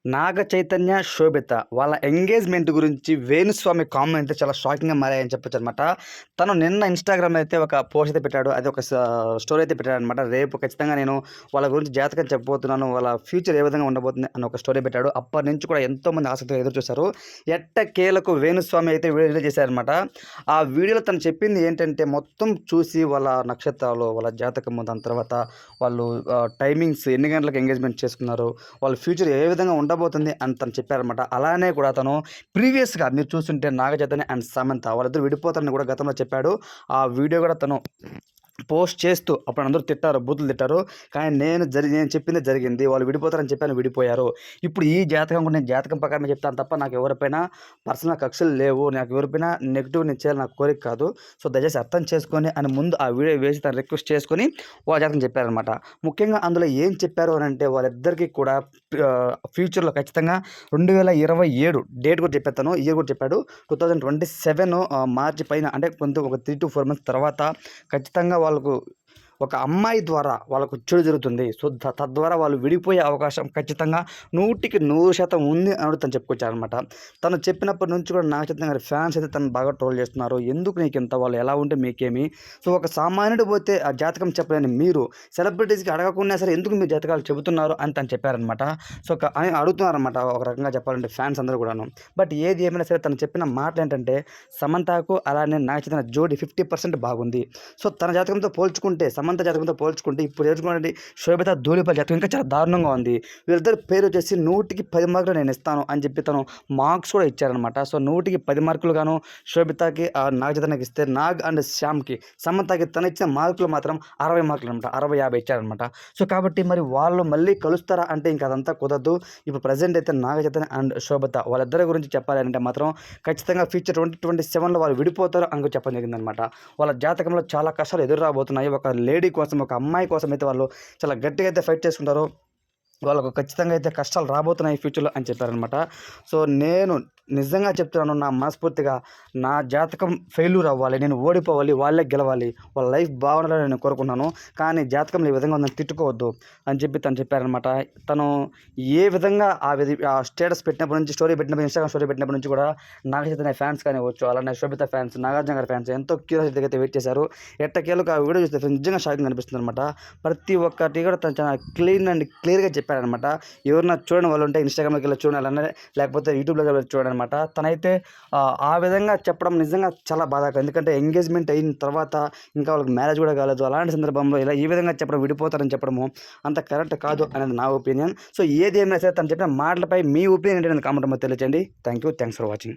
నాగ చైతన్య, శోభిత వాళ్ళ ఎంగేజ్‌మెంట్ గురించి వేణుస్వామి కామెంట్ అయితే చాలా షాకింగ్‌గా మారాయని చెప్పొచ్చనమాట. తను నిన్న ఇన్‌స్టాగ్రామ్‌లో అయితే ఒక పోస్ట్ అయితే పెట్టాడు. అది ఒక స్టోరీ అయితే పెట్టాడనమాట. రేపు ఖచ్చితంగా నేను వాళ్ళ గురించి జాతకం చెప్పబోతున్నాను. వాళ్ళ ఫ్యూచర్ ఏ విధంగా ఉండబోతుంది అని ఒక స్టోరీ పెట్టాడు. అప్పటినుంచి కూడా ఎంతోమంది ఆసక్తిగా ఎదురు చూసారు. ఎట్టకేలకు వేణుస్వామి అయితే వీడియో రిలీజ్ చేశారనమాట. ఆ వీడియోలో తను చెప్పింది ఏంటంటే మొత్తం చూసి వాళ్ళ నక్షత్రాలు, వాళ్ళ జాతకము, దాని తర్వాత వాళ్ళు టైమింగ్స్ ఎన్ని గంటలకు ఎంగేజ్‌మెంట్ చేసుకున్నారు, వాళ్ళ ఫ్యూచర్ ఏ విధంగా ఉండబోతుంది అని తను చెప్పారనమాట. అలానే కూడా తను ప్రీవియస్‌గా మీరు చూస్తుంటే నాగ చైతన్య అండ్ సమంత వాళ్ళిద్దరూ విడిపోతారని కూడా గతంలో చెప్పాడు. ఆ వీడియో కూడా తను పోస్ట్ చేస్తూ అప్పుడు అందరూ తిట్టారు, బూతులు తిట్టారు. కానీ నేను చెప్పిందే జరిగింది. వాళ్ళు విడిపోతారని చెప్పాను, విడిపోయారు. ఇప్పుడు ఈ జాతకం కూడా నేను జాతకం ప్రకారమే చెప్తాను తప్ప నాకు ఎవరిపైన పర్సనల్ కక్షలు లేవు. నాకు ఎవరిపైన నెగెటివ్ నేను చేయాలని నాకు కోరిక కాదు. సో, దయచేసి అర్థం చేసుకొని అని ముందు ఆ వీడియో వేసి తను రిక్వెస్ట్ చేసుకొని వాళ్ళ జాతకం చెప్పారనమాట. ముఖ్యంగా అందులో ఏం చెప్పారు అనంటే వాళ్ళిద్దరికీ కూడా ఫ్యూచర్‌లో ఖచ్చితంగా 2027 డేట్ కూడా చెప్పేత్తాను. ఇయర్ కూడా చెప్పాడు. 2027 మార్చి పైన అంటే కొంచెం ఒక 3-4 మంత్స్ తర్వాత ఖచ్చితంగా వాళ్ళకు ఒక అమ్మాయి ద్వారా వాళ్ళకు చెడు జరుగుతుంది. సో, తద్వారా వాళ్ళు విడిపోయే అవకాశం ఖచ్చితంగా 100% ఉంది అని తను చెప్పుకొచ్చారనమాట. తను చెప్పినప్పటి నుంచి కూడా నాగ చైతన్య గారి ఫ్యాన్స్ అయితే తనను బాగా ట్రోల్ చేస్తున్నారు. ఎందుకు నీకింత, వాళ్ళు ఎలా ఉంటే మీకేమి? సో, ఒక సామాన్యుడు పోతే ఆ జాతకం చెప్పలేని మీరు సెలబ్రిటీస్‌కి అడగకున్నా సరే ఎందుకు మీరు జాతకాలు చెబుతున్నారు అని తను చెప్పారనమాట. సో, అని అడుగుతున్నారనమాట ఒక రకంగా చెప్పాలంటే ఫ్యాన్స్ అందరూ కూడాను. బట్ ఏది ఏమైనా సరే తను చెప్పిన మాటలేంటంటే సమంతకు అలానే నాగ చైతన్య జోడీ 50% బాగుంది. సో, తన జాతకంతో పోల్చుకుంటే సమంత జాతకంతో పోల్చుకుంటే ఇప్పుడు నేర్చుకోండి శోభిత ధూళిపాల జాతకం ఇంకా చాలా దారుణంగా ఉంది. వీళ్ళిద్దరి పేరు వచ్చేసి 100కి 10 మార్కులు నేను ఇస్తాను అని చెప్పి తను మార్క్స్ కూడా ఇచ్చారనమాట. సో, 100కి 10 మార్కులు గాను శోభితకి నాగ చైతన్యకి ఇస్తే, నాగ్ అండ్ శ్యామ్‌కి సమంతకి తను ఇచ్చిన మార్కులు మాత్రం 60 మార్కులు అనమాట. 60, 50 ఇచ్చారనమాట. సో, కాబట్టి మరి వాళ్ళు మళ్ళీ కలుస్తారా అంటే ఇంక అదంతా కుదరదు. ఇప్పుడు ప్రెజెంట్ అయితే నాగ చైతన్య అండ్ శోభిత వాళ్ళిద్దరి గురించి చెప్పాలి అంటే మాత్రం ఖచ్చితంగా ఫ్యూచర్ 2027లో వాళ్ళు విడిపోతారు అని చెప్పడం జరిగిందనమాట. వాళ్ళ జాతకంలో చాలా కష్టాలు ఎదురు రాబోతున్నాయి. ఒక లేడీ కోసం, ఒక అమ్మాయి కోసం అయితే వాళ్ళు చాలా గట్టిగా అయితే ఫైట్ చేసుకుంటారు. వాళ్ళకు ఖచ్చితంగా అయితే కష్టాలు రాబోతున్నాయి ఫ్యూచర్‌లో అని చెప్పారనమాట. సో, నేను నిజంగా చెప్తున్నాను, నా మనస్ఫూర్తిగా నా జాతకం ఫెయిల్యూర్ అవ్వాలి, నేను ఓడిపోవాలి, వాళ్ళే గెలవాలి, వాళ్ళ లైఫ్ బాగుండాలని నేను కోరుకున్నాను. కానీ జాతకంలో ఈ విధంగా ఉందని తిట్టుకోవద్దు అని చెప్పి తను చెప్పారనమాట. తను ఏ విధంగా ఆ స్టేటస్ పెట్టినప్పటి నుంచి, స్టోరీ పెట్టినప్పుడు, ఇన్‌స్టాగ్రామ్ స్టోరీ పెట్టినప్పటి నుంచి కూడా నాగ చైతన్య ఫ్యాన్స్ కానివ్వచ్చు, అలానే శోభిత ఫ్యాన్స్, నాగార్జున గారి ఫ్యాన్స్ ఎంతో క్యూరియాసిటీగా అయితే వెయిట్ చేశారు. ఎట్టకేలకు ఆ వీడియో చూస్తే నిజంగా షాకింగ్ అనిపిస్తుందనమాట. ప్రతి ఒక్కటి కూడా తను చాలా క్లీన్ అండ్ క్లియర్‌గా చెప్పాడనమాట. ఎవరైనా చూడని వాళ్ళు ఉంటే ఇన్‌స్టాగ్రామ్‌లోకి వెళ్ళి చూడాలి, అలానే లేకపోతే యూట్యూబ్‌లోకి వెళ్ళి చూడండి. తనైతే ఆ విధంగా చెప్పడం నిజంగా చాలా బాధాకరం. ఎందుకంటే ఎంగేజ్‌మెంట్ అయిన తర్వాత ఇంకా వాళ్ళకి మ్యారేజ్ కూడా కాలేదు. అలాంటి సందర్భంలో ఇలా ఈ విధంగా చెప్పడం, విడిపోతారని చెప్పడము అంత కరెక్ట్ కాదు అనేది నా ఒపీనియన్. సో, ఏది ఏమైనా సరే తను చెప్పిన మాటలపై మీ ఒపీనియన్ ఏంటనేది కామెంట్ రూపంలో తెలియజేయండి. Thanks for watching.